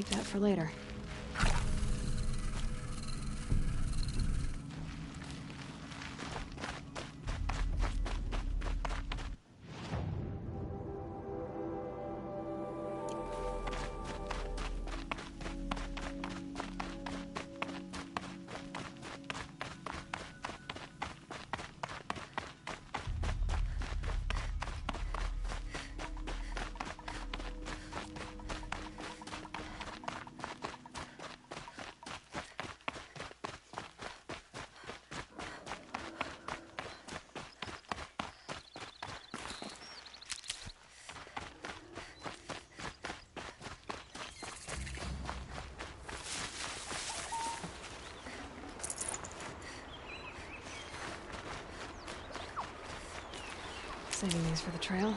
Keep that for later. Saving these for the trail.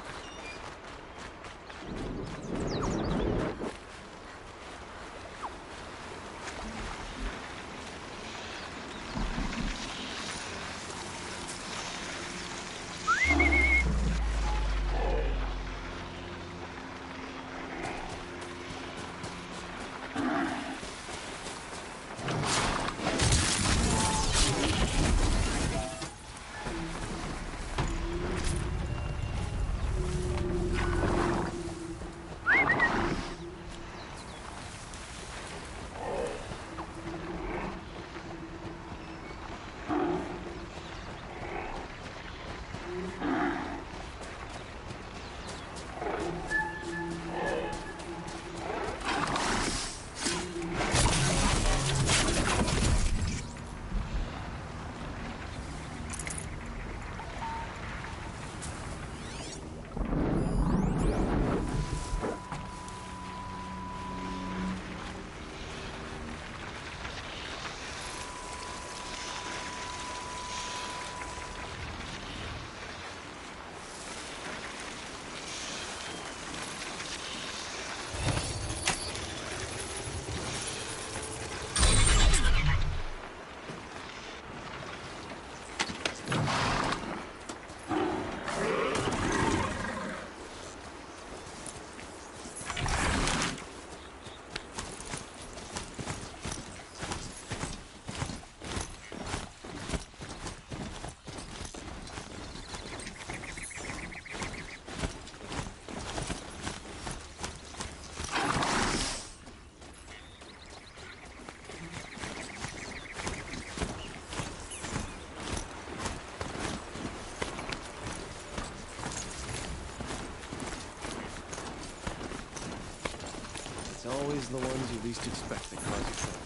It's always the ones you least expect that cause you trouble.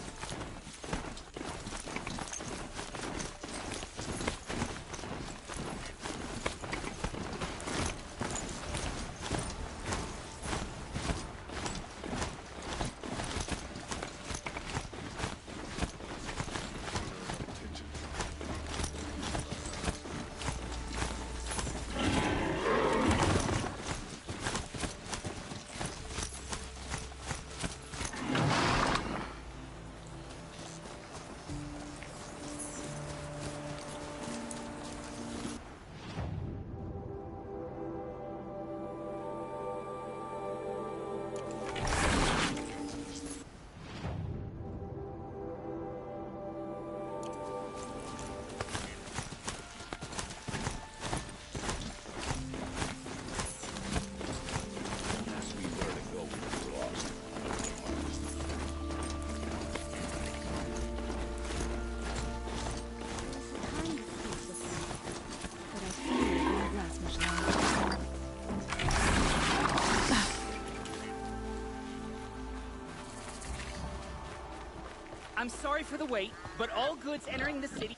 I'm sorry for the wait, but all goods entering the city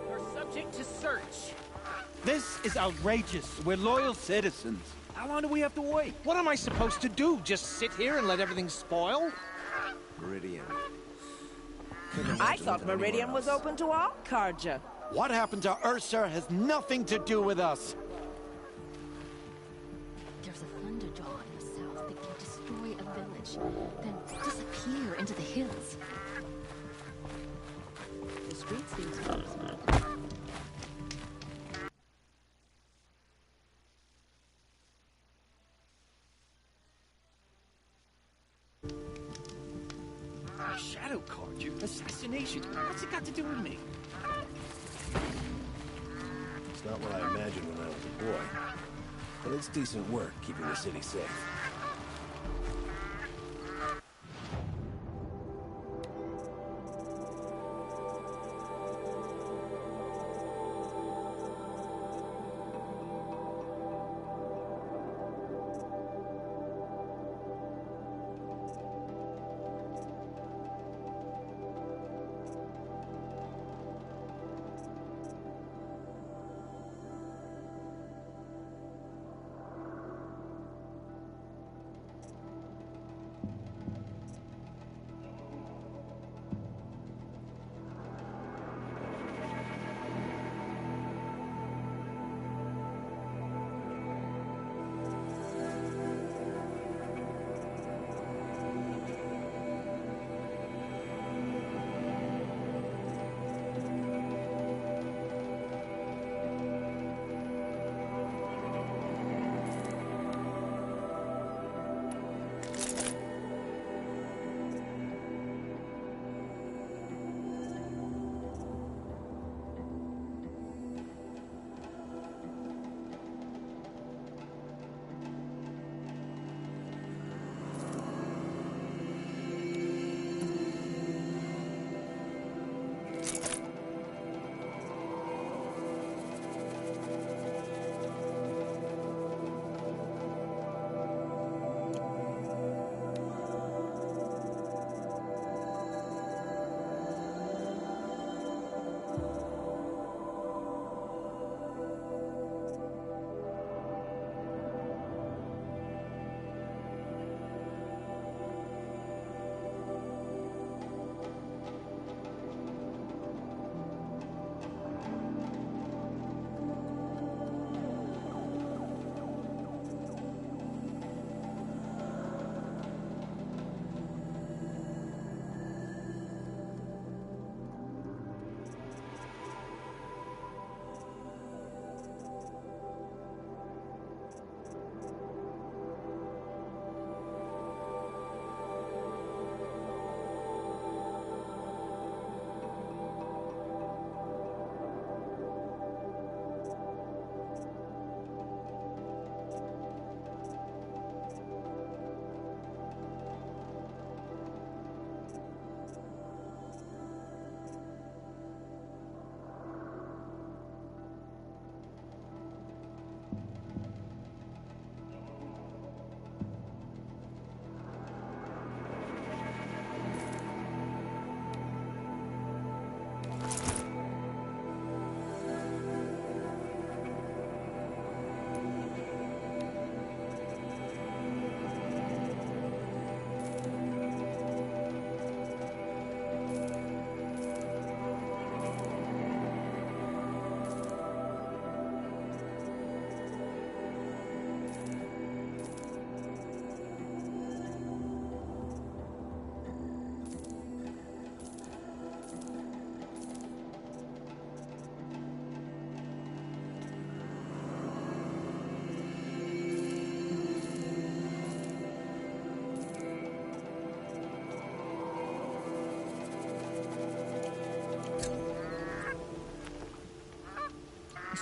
are subject to search. This is outrageous. We're loyal citizens. How long do we have to wait? What am I supposed to do? Just sit here and let everything spoil? Meridian. I thought Meridian was open to all Karja. What happened to Ursa has nothing to do with us. There's a thunderdog in the south that can destroy a village, then disappear into the hills. The streets seem to be A shadow card, your assassination. What's it got to do with me? It's not what I imagined when I was a boy. But it's decent work keeping the city safe.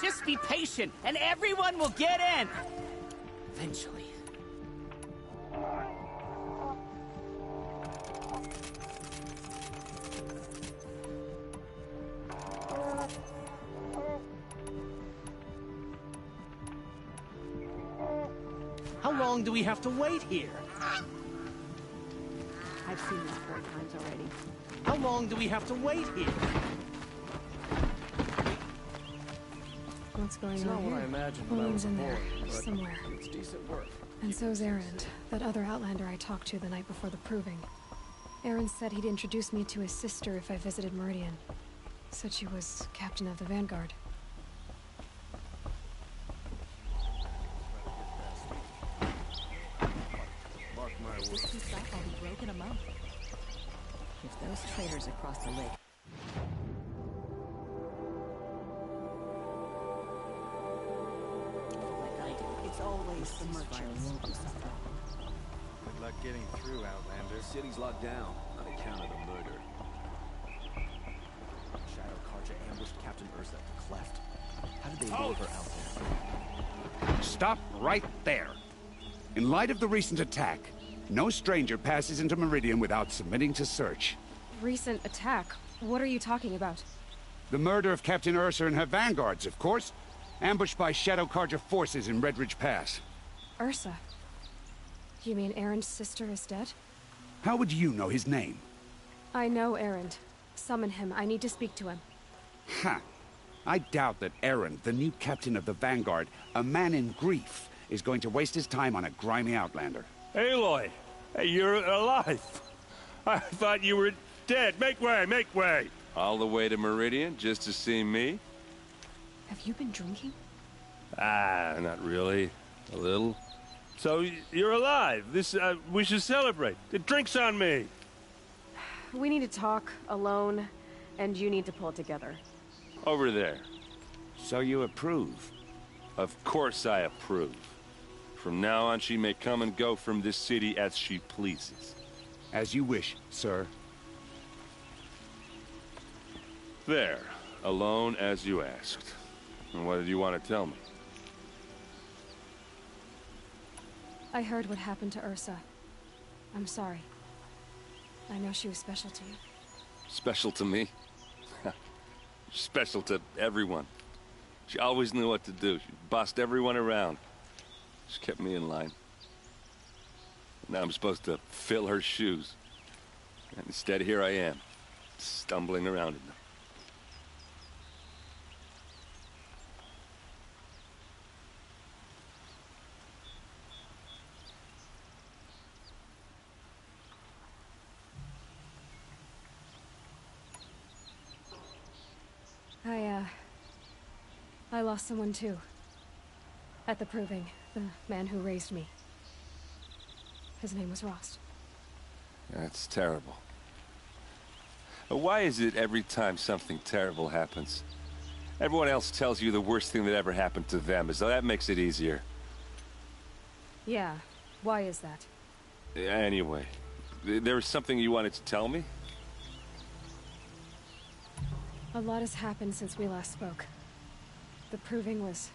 Just be patient, and everyone will get in! Eventually. How long do we have to wait here? I've seen this 4 times already. How long do we have to wait here? What's going It's not on what I here? imagined when I was Balloon's a in boy. there, but somewhere. It's decent work. And so's Erend, that other Outlander I talked to the night before the proving. Erend said he'd introduce me to his sister if I visited Meridian. Said she was captain of the Vanguard. Mark my If this words. keeps up, I'll be broke in a month. If those traitors across the lake like I do, it's always the merchants. Won't be so long. luck getting through, Outlander. The city's locked down on account of the murder. Shadow Carja ambushed Captain Ursa at the cleft. How did they lure her out there? Stop right there. In light of the recent attack, no stranger passes into Meridian without submitting to search. Recent attack? What are you talking about? The murder of Captain Ursa and her vanguards, of course. Ambushed by Shadow Carja forces in Redridge Pass. Ursa? You mean Erin's sister is dead? How would you know his name? I know Erin. Summon him. I need to speak to him. Ha! I doubt that Eren, the new captain of the Vanguard, a man in grief, is going to waste his time on a grimy outlander. Aloy! Hey, you're alive! I thought you were dead. Make way, make way! All the way to Meridian just to see me? Have you been drinking? Ah, not really. A little. So, you're alive. We should celebrate. The drink's on me! We need to talk, alone, and you need to pull it together. Over there. So you approve? Of course I approve. From now on, she may come and go from this city as she pleases. As you wish, sir. There. Alone as you asked. And what did you want to tell me? I heard what happened to Ursa. I'm sorry. I know she was special to you. Special to me? Special to everyone. She always knew what to do. She bossed everyone around. She kept me in line. Now I'm supposed to fill her shoes. And instead, here I am, stumbling around in them. I lost someone too. At the Proving, the man who raised me. His name was Rost. That's terrible. But why is it every time something terrible happens, everyone else tells you the worst thing that ever happened to them, as though that makes it easier? Yeah, why is that? Anyway, there was something you wanted to tell me? A lot has happened since we last spoke. The Proving was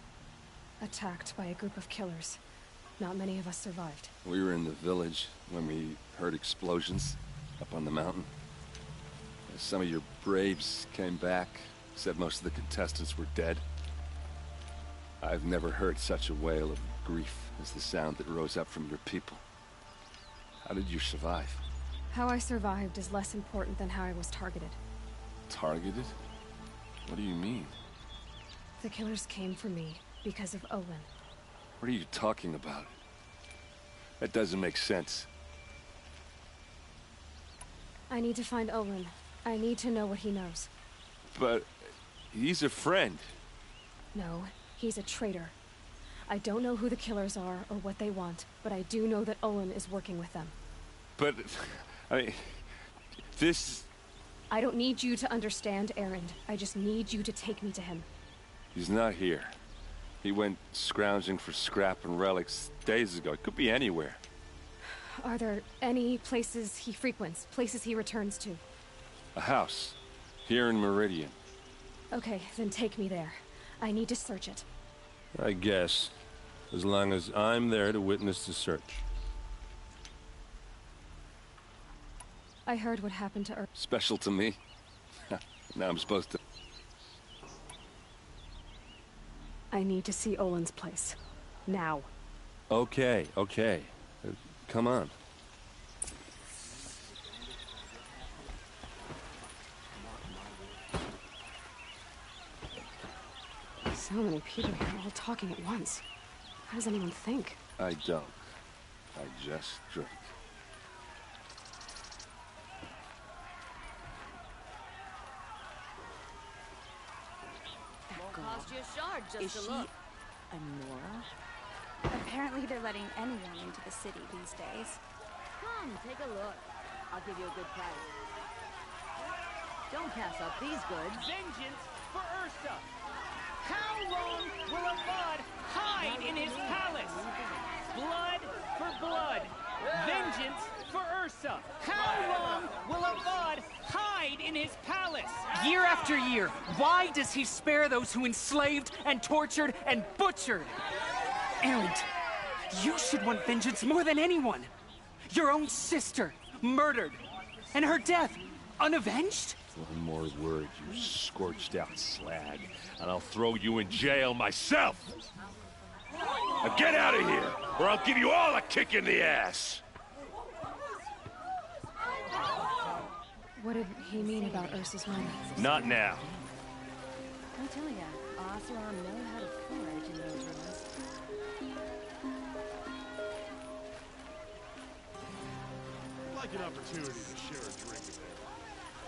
attacked by a group of killers. Not many of us survived. We were in the village when we heard explosions up on the mountain. Some of your braves came back, said most of the contestants were dead. I've never heard such a wail of grief as the sound that rose up from your people. How did you survive? How I survived is less important than how I was targeted. Targeted? What do you mean? The killers came for me because of Olin. What are you talking about? That doesn't make sense. I need to find Olin. I need to know what he knows. But he's a friend. No, he's a traitor. I don't know who the killers are or what they want, but I do know that Olin is working with them. But, I mean, this... I don't need you to understand, Eren. I just need you to take me to him. He's not here. He went scrounging for scrap and relics days ago. It could be anywhere. Are there any places he frequents, places he returns to? A house. Here in Meridian. Okay, then take me there. I need to search it. I guess. As long as I'm there to witness the search. I heard what happened to Special to me? Now I'm supposed to... I need to see Olin's place. Now. Okay. Come on. So many people here all talking at once. How does anyone think? I don't. I just drink. Cost you a shard just Is to she look. a Nora? Apparently they're letting anyone into the city these days. Come, take a look. I'll give you a good price. Don't pass up these goods. Vengeance for Ursa! How long will a bud hide in his palace? Blood for blood, Vengeance for Ursa. How long will Avad hide in his palace? Year after year, why does he spare those who enslaved and tortured and butchered? Erend, you should want vengeance more than anyone. Your own sister, murdered, and her death, unavenged? One more word, you scorched out slag, and I'll throw you in jail myself! Now get out of here, or I'll give you all a kick in the ass! What did he mean about Ursa's money? Not now. I tell ya, Oseram know how to forage in those ruins. I'd like an opportunity to share a drink with him.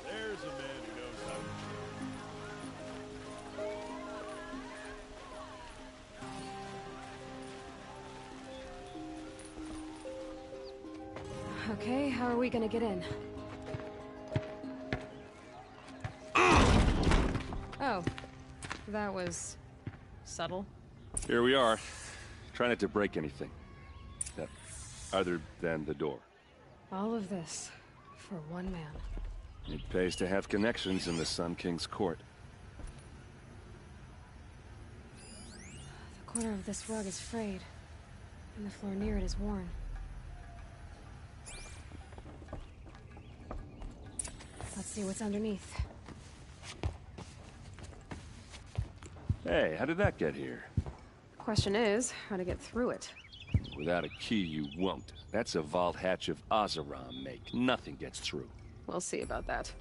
There's a man who knows how to drink. Okay, how are we gonna get in? Oh, that was subtle. Here we are. Try not to break anything. Other than the door. All of this for one man. It pays to have connections in the Sun King's court. The corner of this rug is frayed, and the floor near it is worn. Let's see what's underneath. Hey, how did that get here? Question is, how to get through it. Without a key, you won't. That's a vault hatch of Oseram make. Nothing gets through. We'll see about that.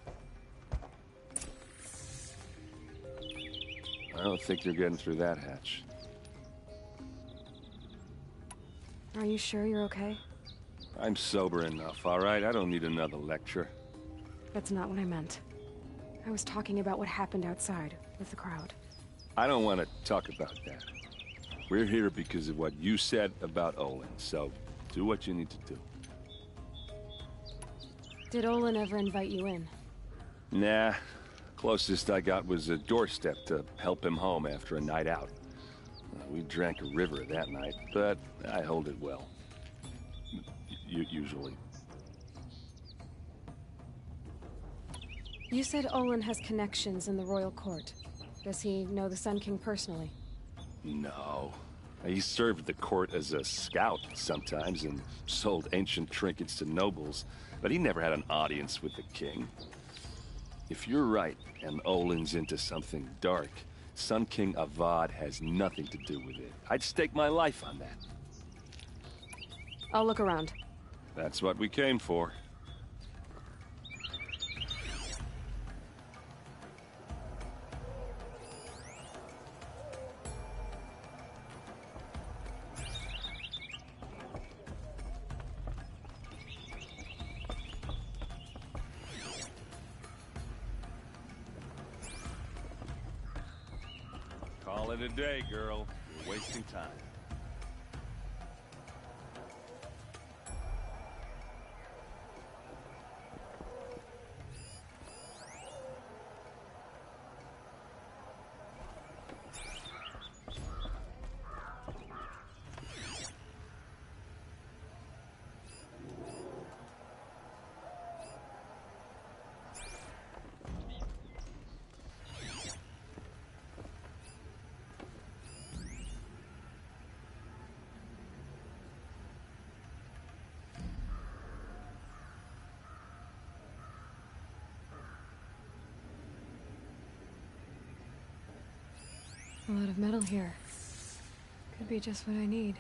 I don't think you're getting through that hatch. Are you sure you're okay? I'm sober enough, all right? I don't need another lecture. That's not what I meant. I was talking about what happened outside with the crowd. I don't want to talk about that. We're here because of what you said about Olin, so do what you need to do. Did Olin ever invite you in? Nah. Closest I got was a doorstep to help him home after a night out. We drank a river that night, but I hold it well. Usually. You said Olin has connections in the royal court. Does he know the Sun King personally? No. He served the court as a scout sometimes and sold ancient trinkets to nobles, but he never had an audience with the king. If you're right, and Olin's into something dark, Sun King Avad has nothing to do with it. I'd stake my life on that. I'll look around. That's what we came for. Call it a day, girl. You're wasting time. A lot of metal here. Could be just what I need.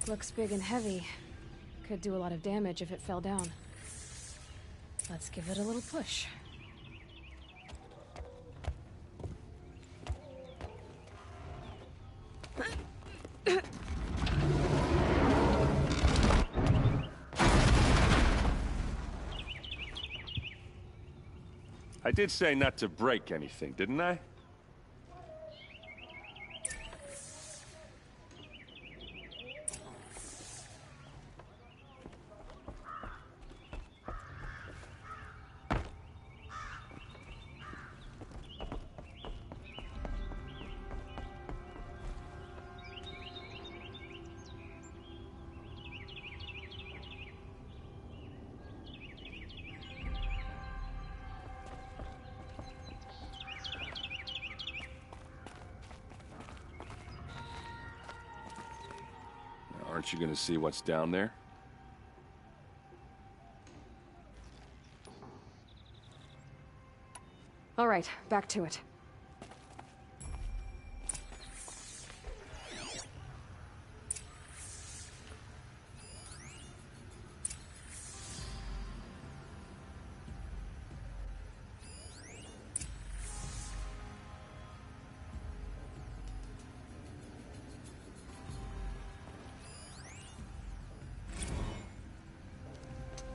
Looks big and heavy. Could do a lot of damage if it fell down. Let's give it a little push. I did say not to break anything, didn't I? Aren't you gonna see what's down there? All right, back to it.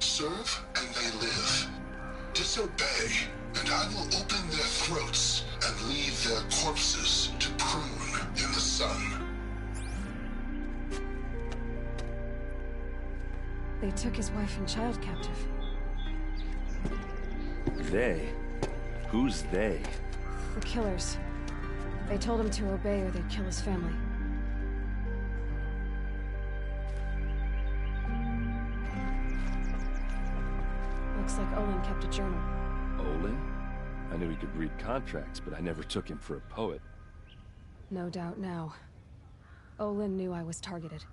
Serve and they live. Disobey, and I will open their throats and leave their corpses to prune in the sun. They took his wife and child captive. They? Who's they? The killers. They told him to obey or they'd kill his family. Looks like Olin kept a journal. Olin? I knew he could read contracts, but I never took him for a poet. No doubt now. Olin knew I was targeted.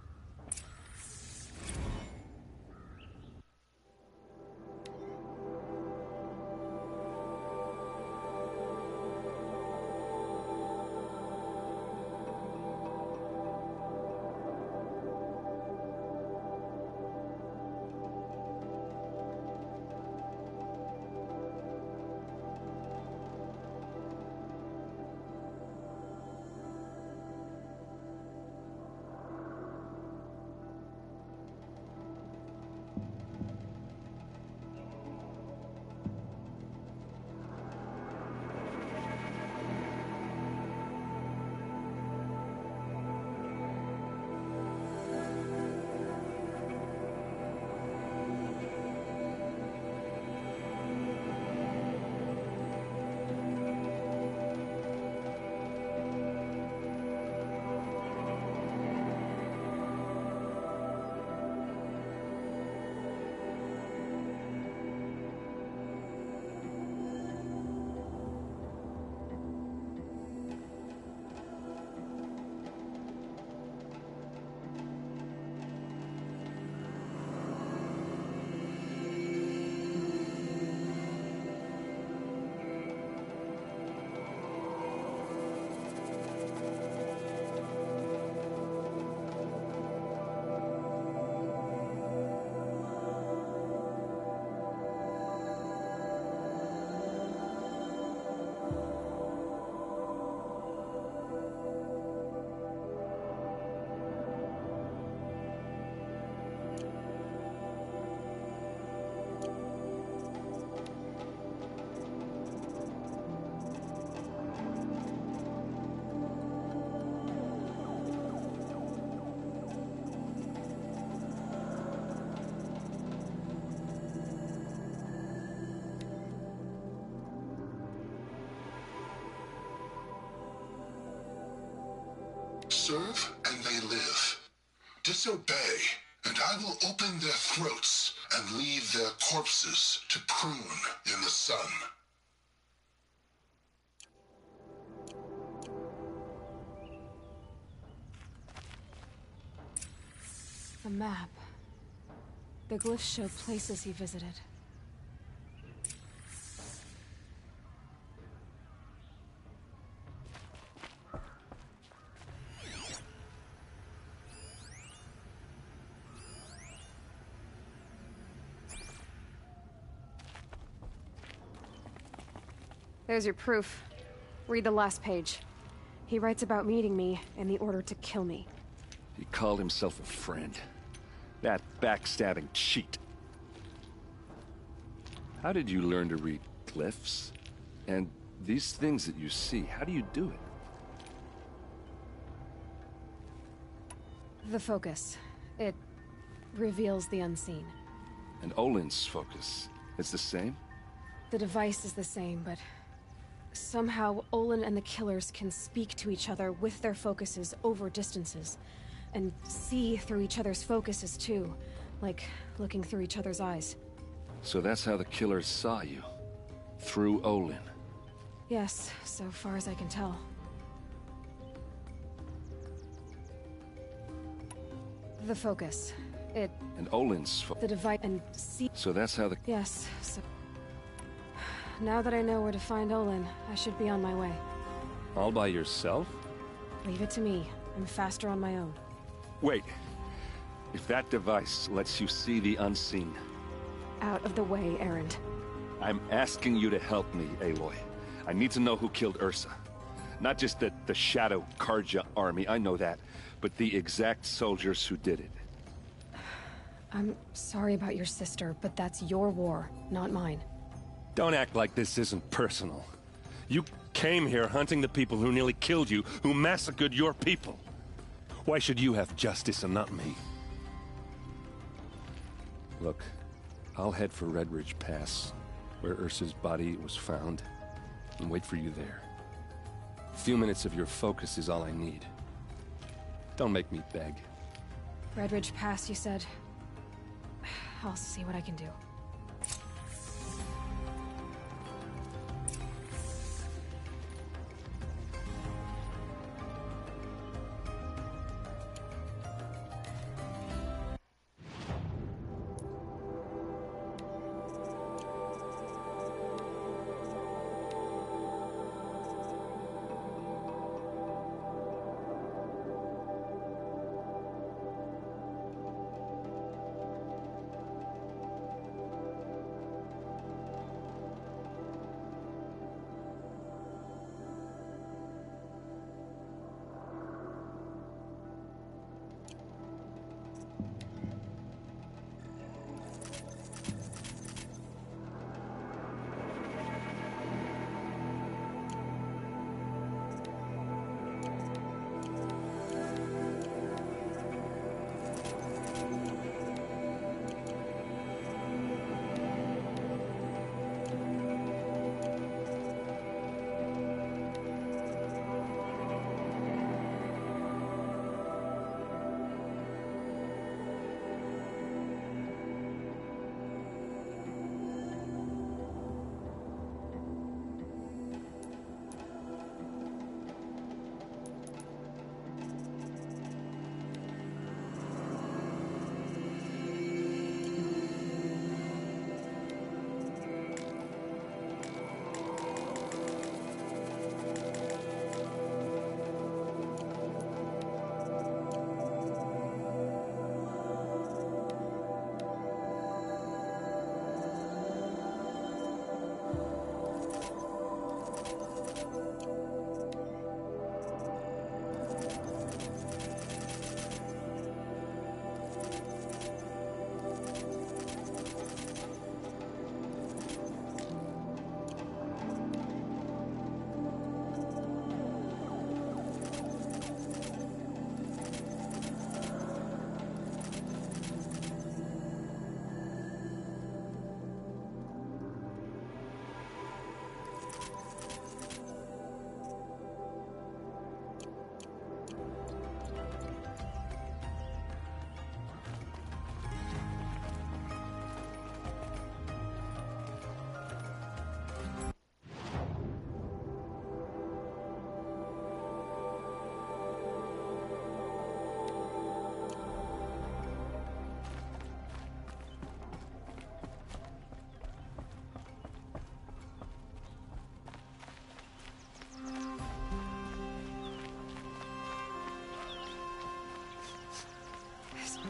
Serve and they live. Disobey, and I will open their throats and leave their corpses to prune in the sun. A map. The glyphs show places he visited. There's your proof. Read the last page. He writes about meeting me and the order to kill me. He called himself a friend. That backstabbing cheat. How did you learn to read glyphs? And these things that you see, how do you do it? The focus. It reveals the unseen. And Olin's focus, it's the same? The device is the same, but somehow Olin and the killers can speak to each other with their focuses over distances. And see through each other's focuses too, like looking through each other's eyes. So that's how the killers saw you? Through Olin? Yes, so far as I can tell. The focus. It... And Olin's The device and see... So that's how the... Yes, so... Now that I know where to find Olin, I should be on my way. All by yourself? Leave it to me. I'm faster on my own. Wait. If that device lets you see the unseen... Out of the way, Erend. I'm asking you to help me, Aloy. I need to know who killed Ursa. Not just the Shadow Karja army, I know that, but the exact soldiers who did it. I'm sorry about your sister, but that's your war, not mine. Don't act like this isn't personal. You came here hunting the people who nearly killed you, who massacred your people. Why should you have justice and not me? Look, I'll head for Red Ridge Pass, where Ursa's body was found, and wait for you there. A few minutes of your focus is all I need. Don't make me beg. Red Ridge Pass, you said? I'll see what I can do.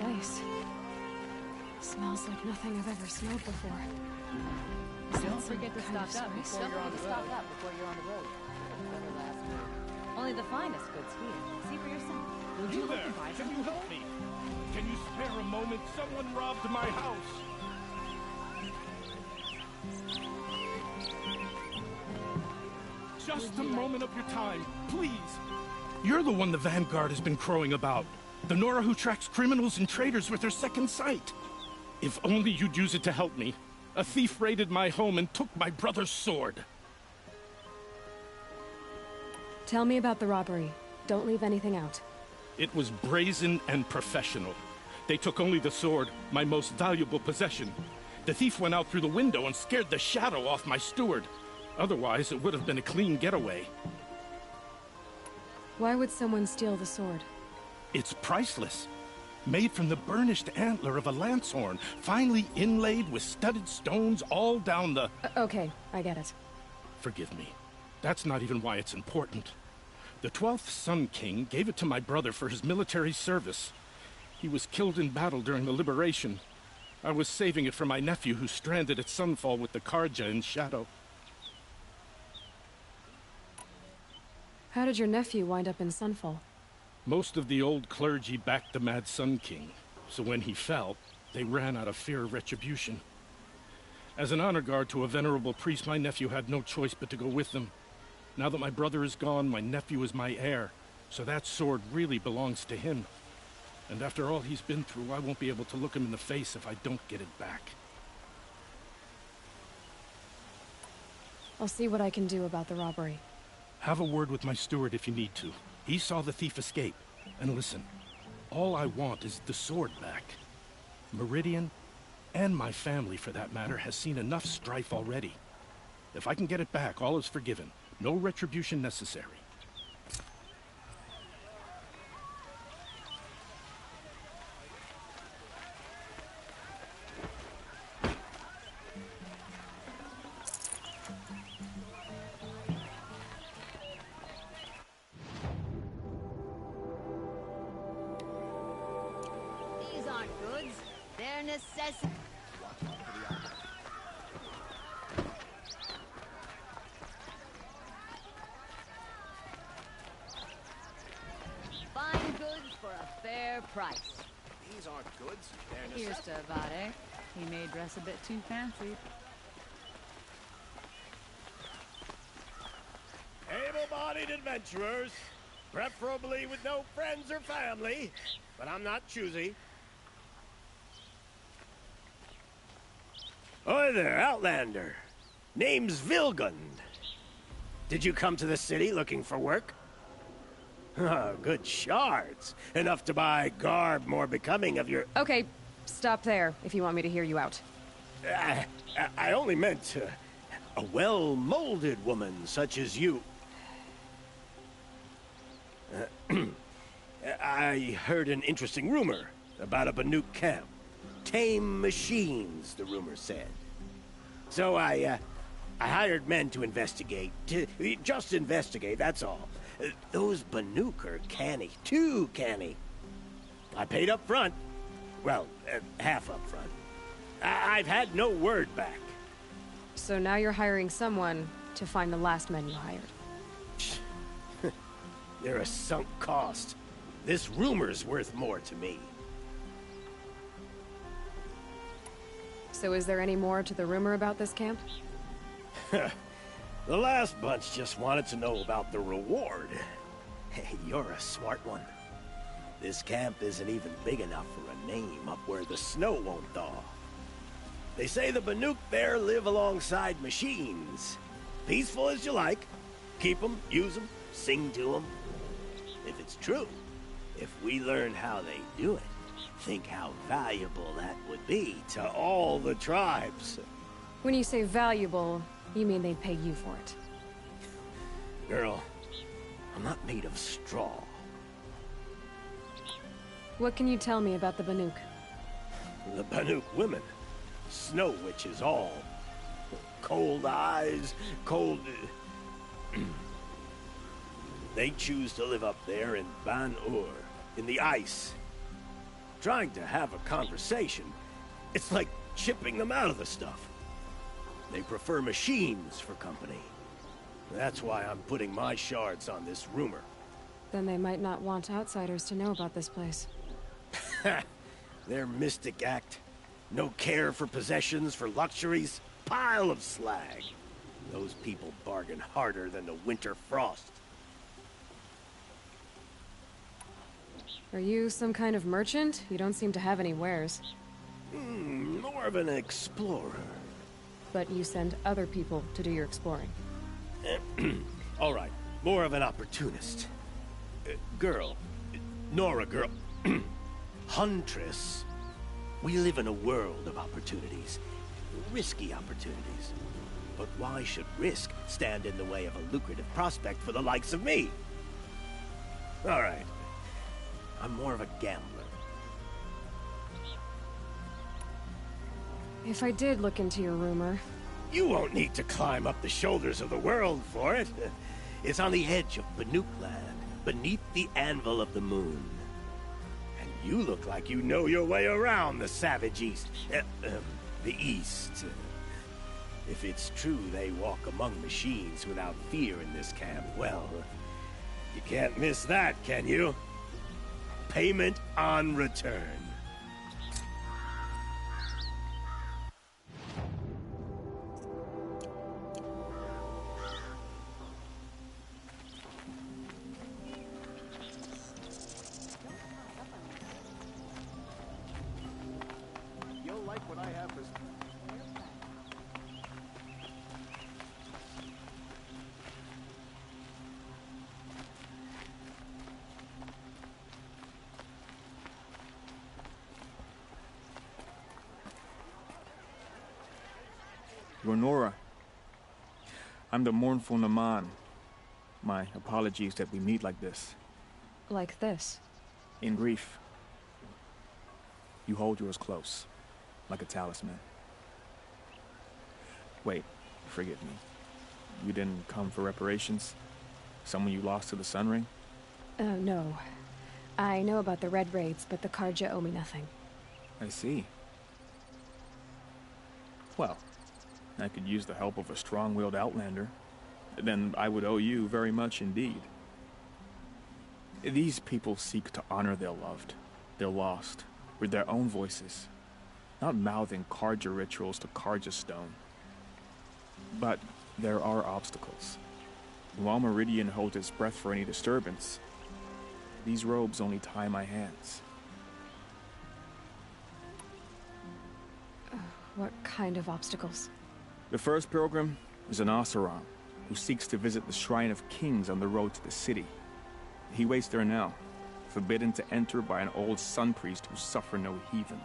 Nice. Smells like nothing I've ever smelled before. Don't forget to stock up before you're on the road. Remember last week. Only the finest goods here. See for yourself. Would you there? Can you help me? Can you spare a moment? Someone robbed my house. Just a moment of your time, please. You're the one the Vanguard has been crowing about. The Nora who tracks criminals and traitors with her second sight. If only you'd use it to help me. A thief raided my home and took my brother's sword. Tell me about the robbery. Don't leave anything out. It was brazen and professional. They took only the sword, my most valuable possession. The thief went out through the window and scared the shadow off my steward. Otherwise, it would have been a clean getaway. Why would someone steal the sword? It's priceless. Made from the burnished antler of a lancehorn, finely inlaid with studded stones all down the... Okay, I get it. Forgive me. That's not even why it's important. The 12th Sun King gave it to my brother for his military service. He was killed in battle during the Liberation. I was saving it for my nephew who's stranded at Sunfall with the Karja in Shadow. How did your nephew wind up in Sunfall? Most of the old clergy backed the Mad Sun King, so when he fell, they ran out of fear of retribution. As an honor guard to a venerable priest, my nephew had no choice but to go with them. Now that my brother is gone, my nephew is my heir, so that sword really belongs to him. And after all he's been through, I won't be able to look him in the face if I don't get it back. I'll see what I can do about the robbery. Have a word with my steward if you need to. He saw the thief escape. And listen, all I want is the sword back. Meridian, and my family for that matter, has seen enough strife already. If I can get it back, all is forgiven. No retribution necessary. These aren't goods. They're necessities. Fine goods for a fair price. These aren't goods. They're Here's to Vade. He may dress a bit too fancy. Able-bodied adventurers, preferably with no friends or family, but I'm not choosy. Oi there, Outlander. Name's Vilgund. Did you come to the city looking for work? Oh, good shards. Enough to buy garb more becoming of your... Okay, stop there, if you want me to hear you out. I only meant a well-molded woman such as you. I heard an interesting rumor about a Banuk camp. Tame machines, the rumor said. So I hired men to investigate. Just investigate, that's all. Those Banuk are canny. Too canny. I paid up front. Well, half up front. I've had no word back. So now you're hiring someone to find the last men you hired. They're a sunk cost. This rumor's worth more to me. So is there any more to the rumor about this camp? The last bunch just wanted to know about the reward. Hey, you're a smart one. This camp isn't even big enough for a name up where the snow won't thaw. They say the Banuk there live alongside machines. Peaceful as you like. Keep them, use them, sing to them. If it's true, if we learn how they do it, think how valuable that would be to all the tribes. When you say valuable, you mean they'd pay you for it. Girl, I'm not made of straw. What can you tell me about the Banuk? The Banuk women. Snow witches all. Cold eyes, cold... They choose to live up there in Ban-Ur, in the ice. Trying to have a conversation, it's like chipping them out of the stuff. They prefer machines for company. That's why I'm putting my shards on this rumor. Then they might not want outsiders to know about this place. Their mystic act. No care for possessions, for luxuries. Pile of slag. Those people bargain harder than the winter frost. Are you some kind of merchant? You don't seem to have any wares. More of an explorer. But you send other people to do your exploring. All right, more of an opportunist. Girl. Nora girl. Huntress. We live in a world of opportunities. Risky opportunities. But why should risk stand in the way of a lucrative prospect for the likes of me? All right. I'm more of a gambler. If I did look into your rumor... You won't need to climb up the shoulders of the world for it. It's on the edge of Banuk land, beneath the anvil of the moon. And you look like you know your way around the savage east. The east. If it's true they walk among machines without fear in this camp, well, you can't miss that, can you? Payment on return. You'll like what I have for... Nora. I'm the mournful Naman. My apologies that we meet like this. Like this? In grief. You hold yours close, like a talisman. Wait, forgive me. You didn't come for reparations? Someone you lost to the Sun Ring? No. I know about the Red Raids, but the Karja owe me nothing. I see. Well, I could use the help of a strong-willed outlander. Then I would owe you very much indeed. These people seek to honor their loved, their lost, with their own voices, not mouthing Karja rituals to Karja stone. But there are obstacles. While Meridian holds its breath for any disturbance, these robes only tie my hands. What kind of obstacles? The first pilgrim is an Oseram, who seeks to visit the Shrine of Kings on the road to the city. He waits there now, forbidden to enter by an old sun priest who suffer no heathen.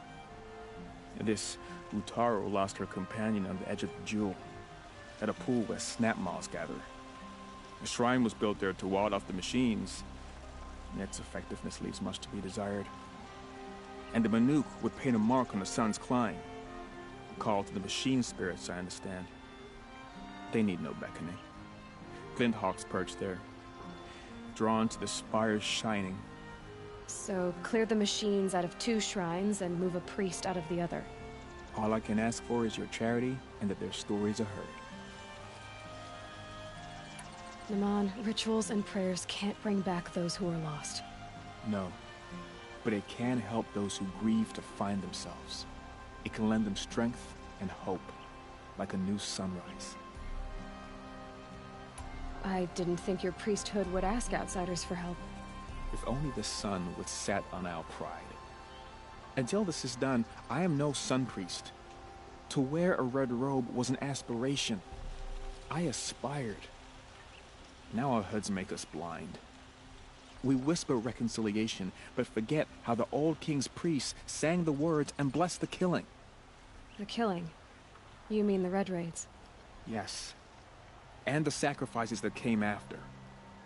This Utaru lost her companion on the edge of the jewel, at a pool where snap moths gather. The shrine was built there to ward off the machines, and its effectiveness leaves much to be desired. And the Banuk would paint a mark on the sun's climb. Call to the machine spirits, I understand. They need no beckoning. Glint hawks perch there, drawn to the spires shining. So, clear the machines out of 2 shrines and move a priest out of the other. All I can ask for is your charity and that their stories are heard. Naman, rituals and prayers can't bring back those who are lost. No, but it can help those who grieve to find themselves. It can lend them strength and hope, like a new sunrise. I didn't think your priesthood would ask outsiders for help. If only the sun would set on our pride. Until this is done, I am no sun priest. To wear a red robe was an aspiration. I aspired. Now our hoods make us blind. We whisper reconciliation, but forget how the old king's priests sang the words and blessed the killing. The killing? You mean the Red Raids? Yes. And the sacrifices that came after.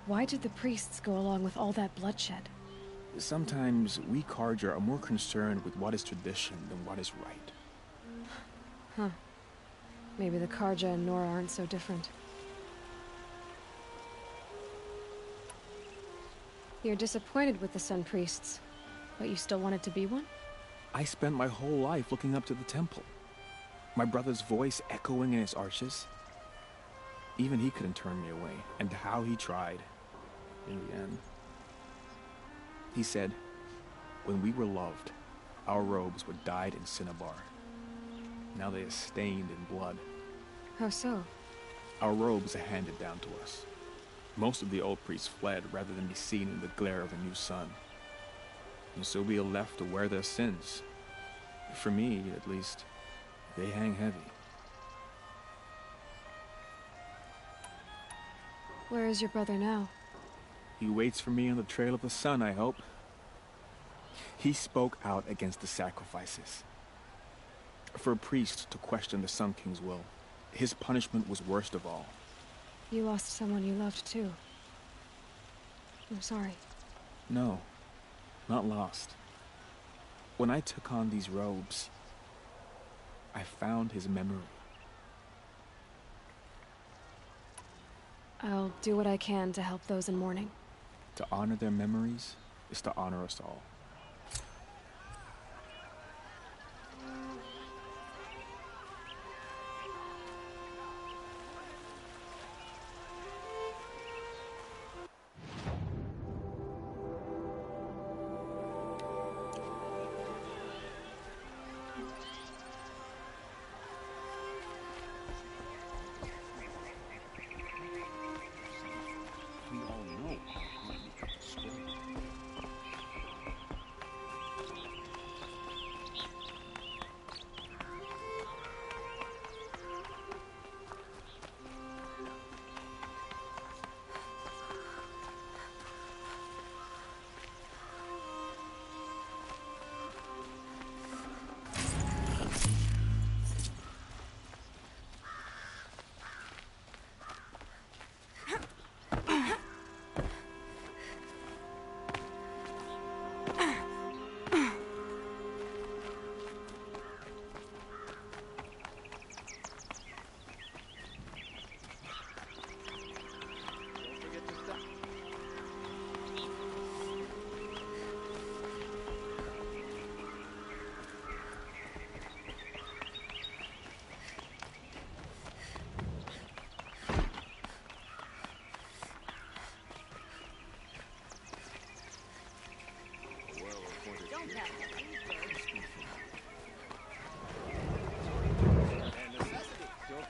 Why did the priests go along with all that bloodshed? Sometimes we Karja are more concerned with what is tradition than what is right. Huh. Maybe the Karja and Nora aren't so different. You're disappointed with the Sun Priests, but you still wanted to be one? I spent my whole life looking up to the temple. My brother's voice echoing in its arches. Even he couldn't turn me away, and how he tried, in the end. He said, when we were loved, our robes were dyed in cinnabar. Now they are stained in blood. How so? Our robes are handed down to us. Most of the old priests fled rather than be seen in the glare of a new sun. And so we are left to wear their sins. For me, at least, they hang heavy. Where is your brother now? He waits for me on the trail of the sun, I hope. He spoke out against the sacrifices. For a priest to question the Sun King's will, his punishment was worst of all. You lost someone you loved, too. I'm sorry. No, not lost. When I took on these robes, I found his memory. I'll do what I can to help those in mourning. To honor their memories is to honor us all.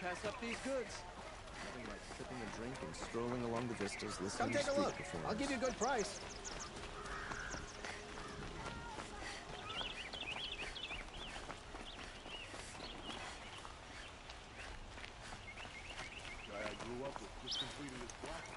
Pass up these goods. Nothing like sipping a drink and strolling along the vistas listening to Come take a street look. performers. I'll give you a good price. Guy I grew up with just completed his block.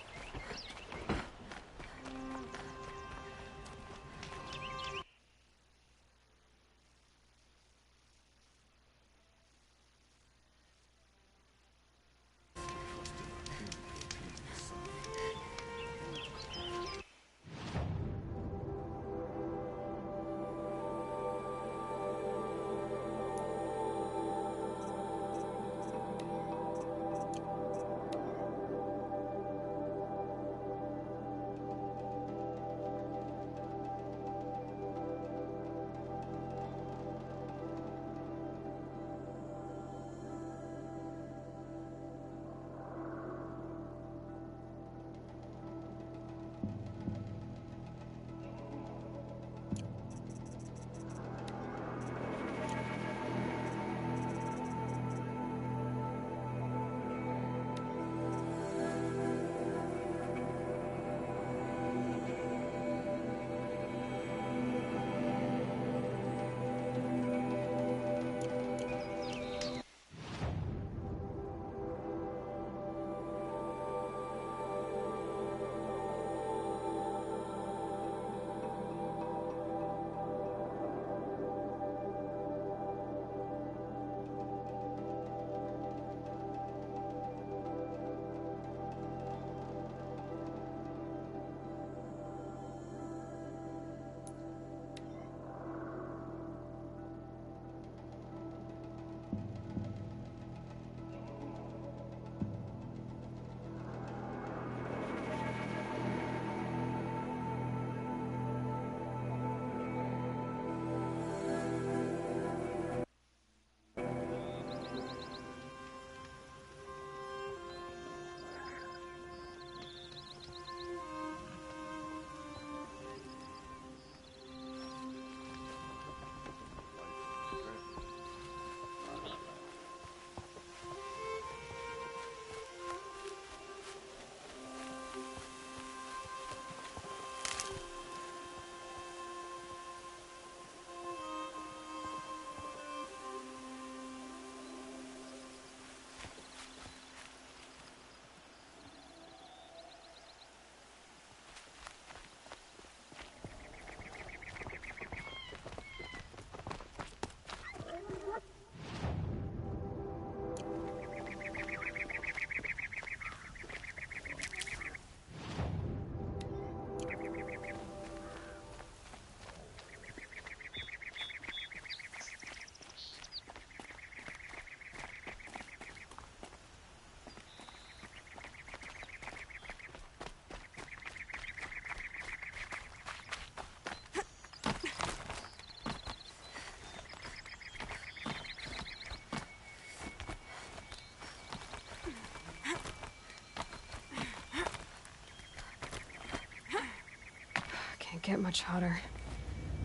get much hotter.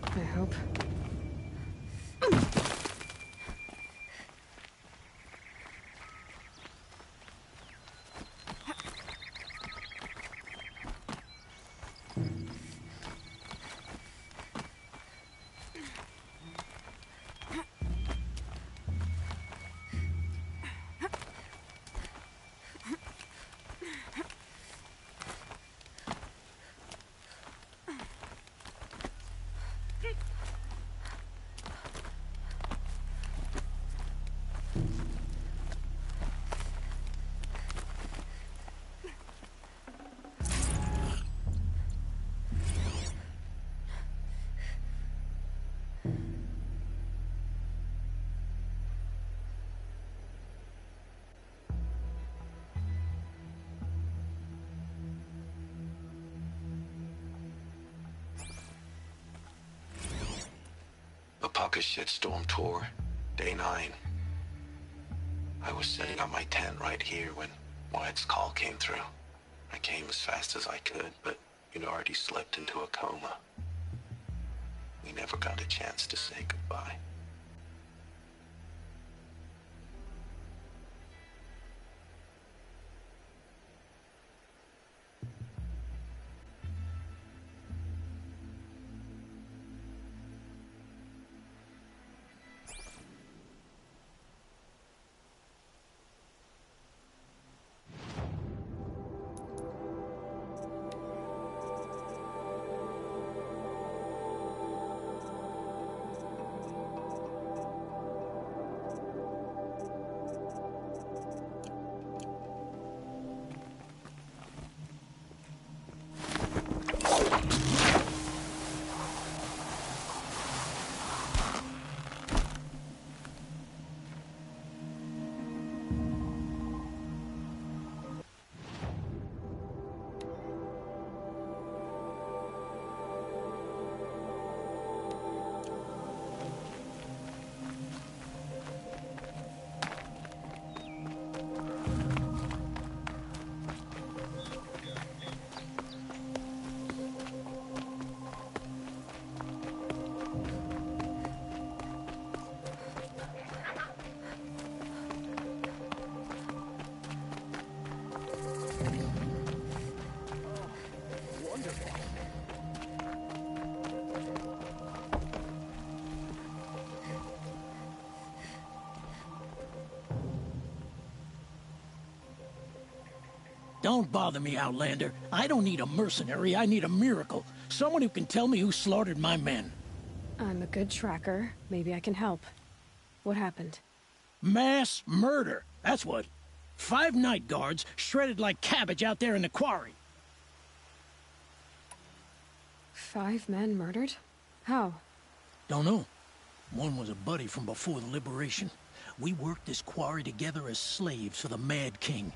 I hope. The Pucka Shitstorm Tour, Day 9. I was setting up my tent right here when Wyatt's call came through. I came as fast as I could, but you'd already slipped into a coma. We never got a chance to say goodbye. Don't bother me, Outlander. I don't need a mercenary, I need a miracle. Someone who can tell me who slaughtered my men. I'm a good tracker. Maybe I can help. What happened? Mass murder, that's what. 5 night guards shredded like cabbage out there in the quarry. 5 men murdered? How? Don't know. One was a buddy from before the liberation. We worked this quarry together as slaves for the Mad King.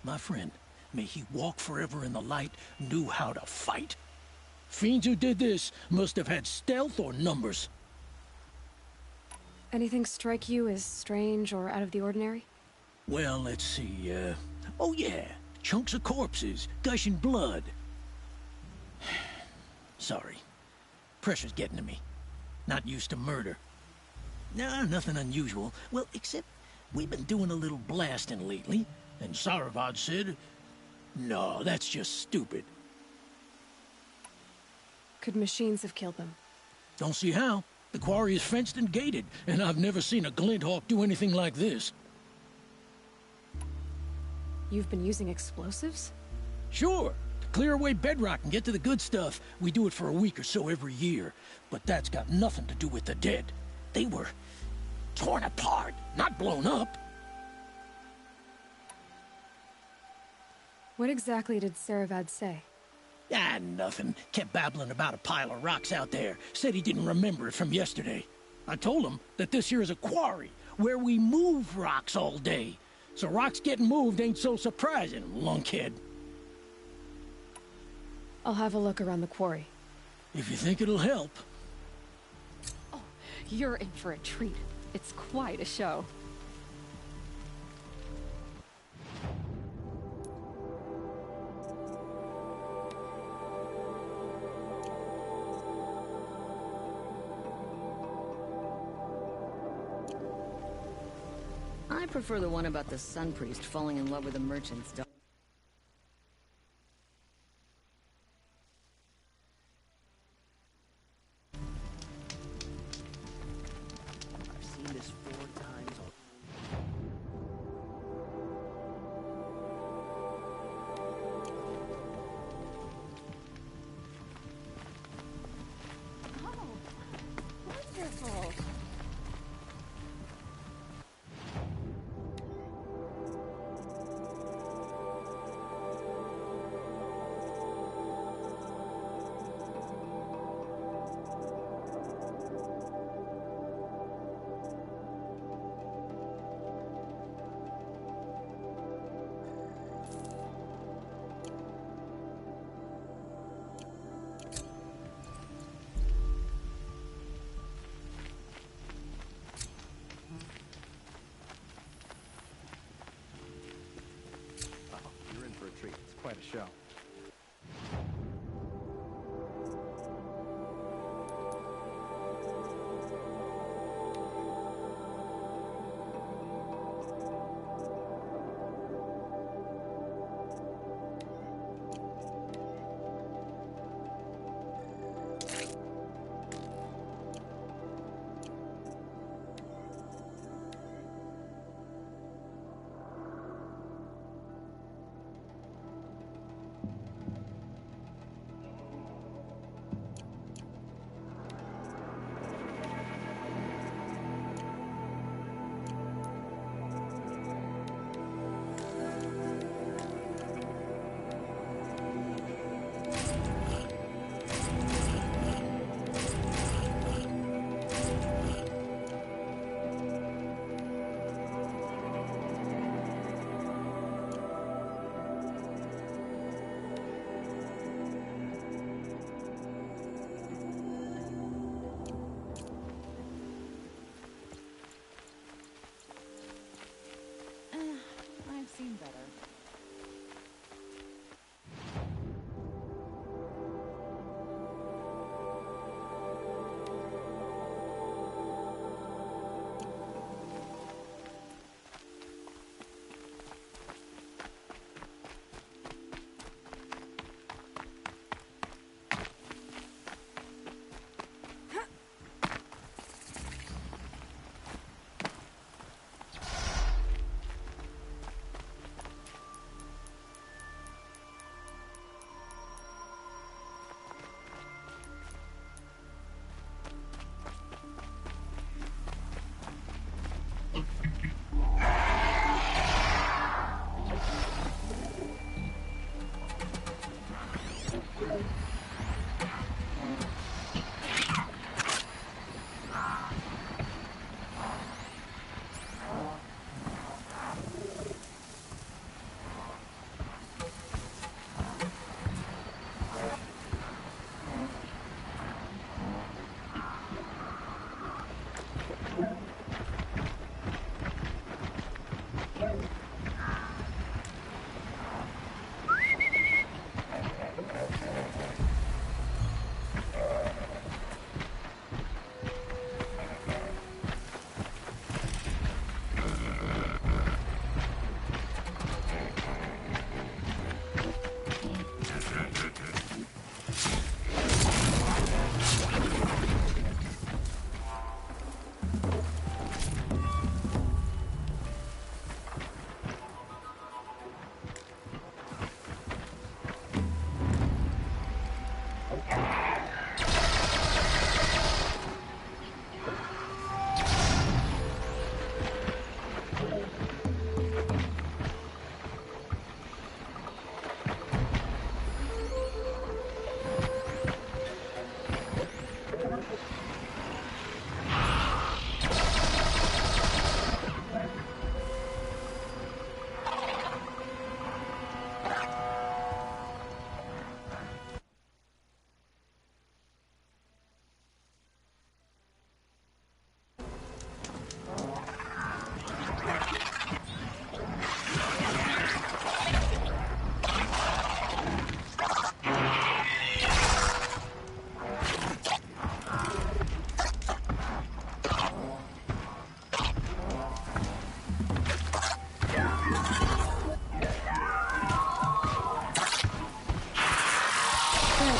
My friend, may he walk forever in the light, knew how to fight. Fiends who did this must have had stealth or numbers. Anything strike you as strange or out of the ordinary? Well, let's see, oh yeah, chunks of corpses, gushing blood. Sorry. Pressure's getting to me. Not used to murder. Nah, nothing unusual. Well, except we've been doing a little blasting lately, and Saravad said, no, that's just stupid. Could machines have killed them? Don't see how. The quarry is fenced and gated, and I've never seen a Glinthawk do anything like this. You've been using explosives? Sure. To clear away bedrock and get to the good stuff, we do it for a week or so every year. But that's got nothing to do with the dead. They were torn apart, not blown up. What exactly did Saravad say? Ah, nothing. Kept babbling about a pile of rocks out there. Said he didn't remember it from yesterday. I told him that this here is a quarry, where we move rocks all day. So rocks getting moved ain't so surprising, lunkhead. I'll have a look around the quarry. If you think it'll help. Oh, you're in for a treat. It's quite a show. I prefer the one about the Sun Priest falling in love with a merchant's daughter. I've seen this 4 times already. Wonderful. You're in for a treat. It's quite a show.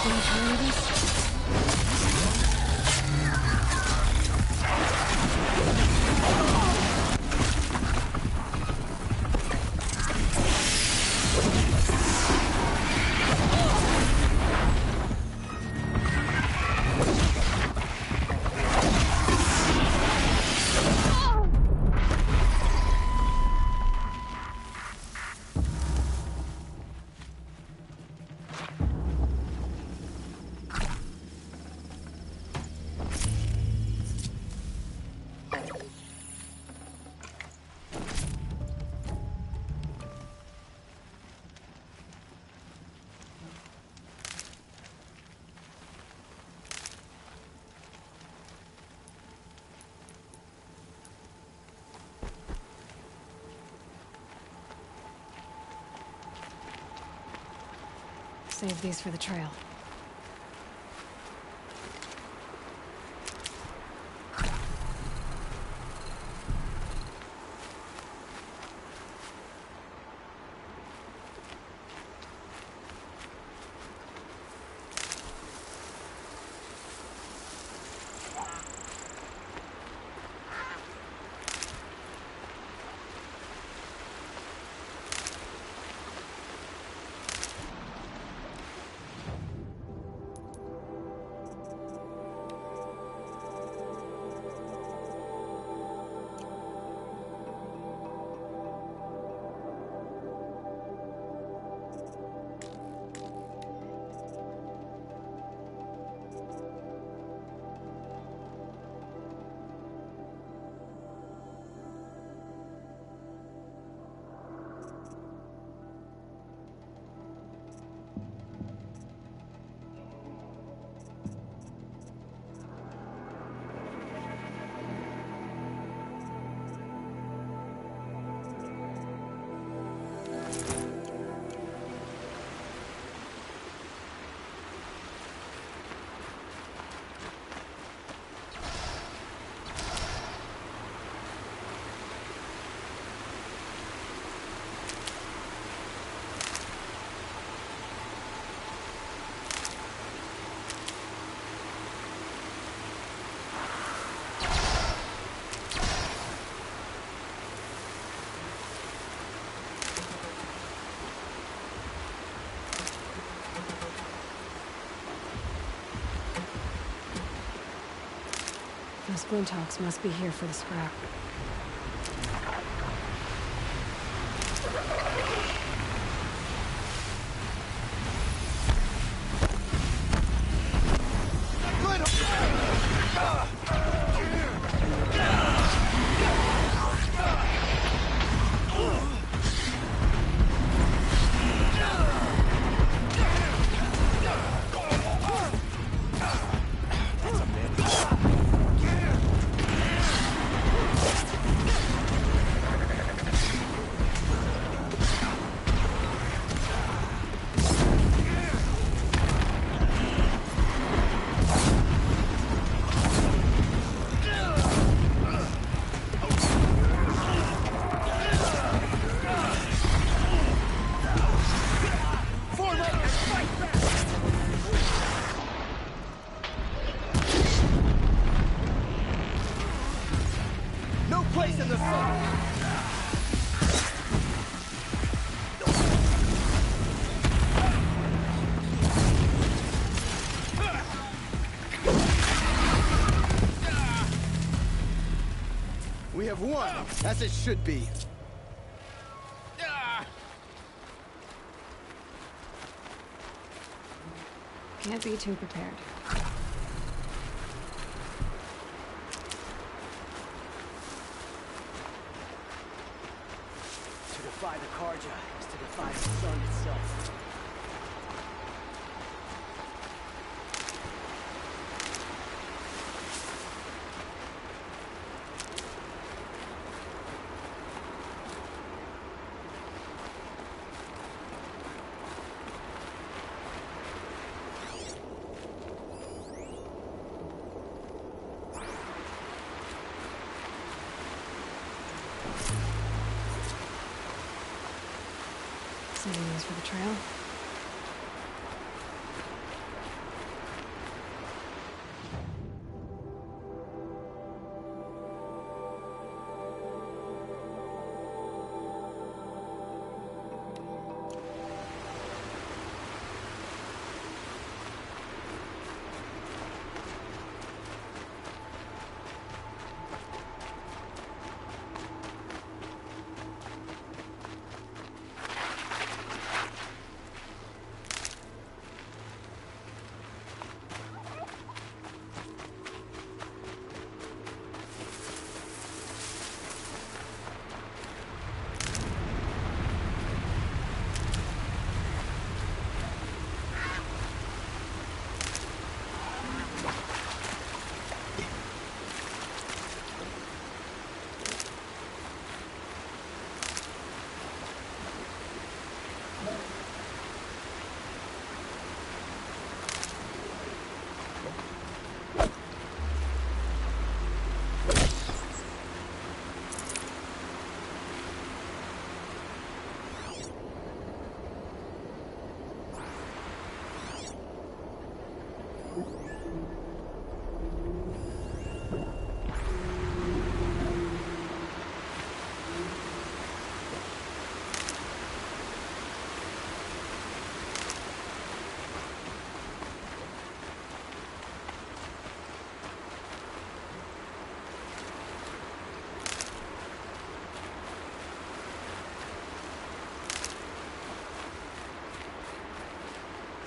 Getting tired of this? Save these for the trail. Those Glinthawks must be here for the scrap. We have won, as it should be. Can't be too prepared. To defy the Karja is to defy the sun itself. Saving these for the trail.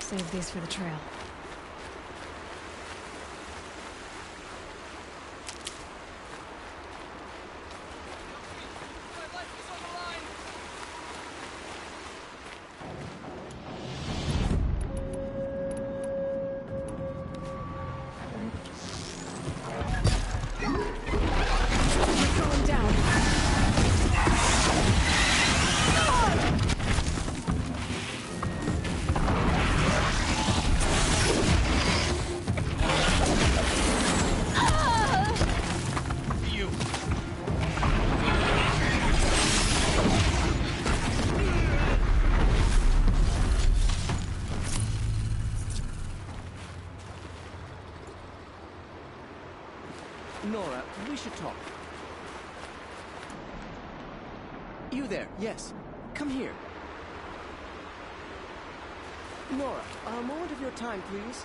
Save these for the trail. Nora, we should talk. You there, yes. Come here. Nora, a moment of your time, please.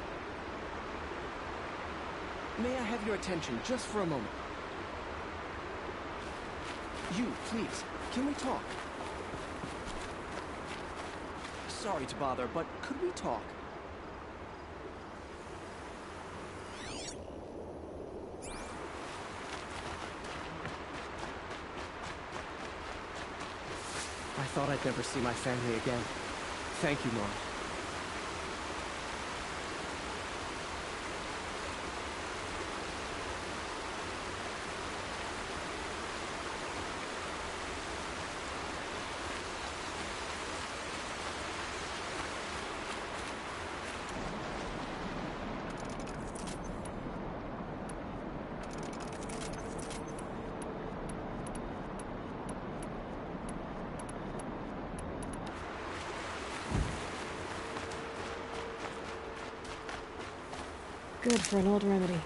May I have your attention just for a moment? You, please, can we talk? Sorry to bother, but could we talk? I thought I'd never see my family again. Thank you, Nora. Good for an old remedy.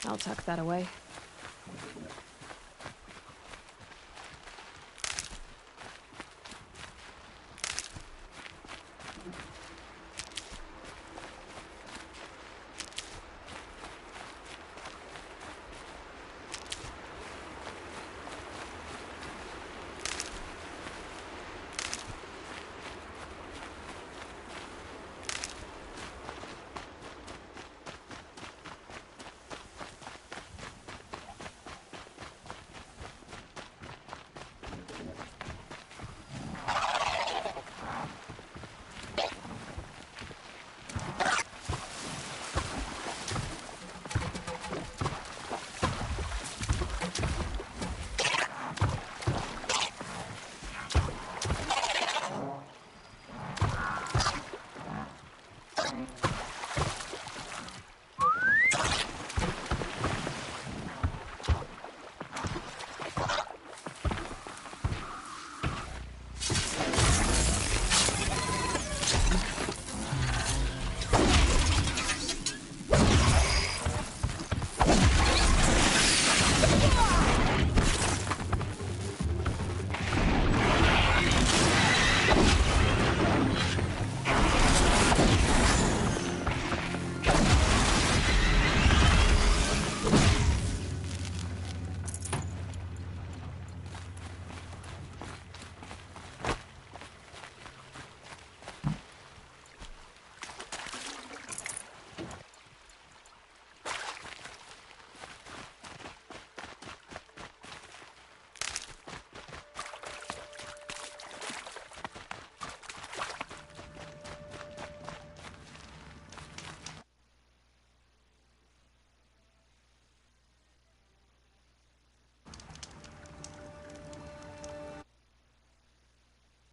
I'll tuck that away.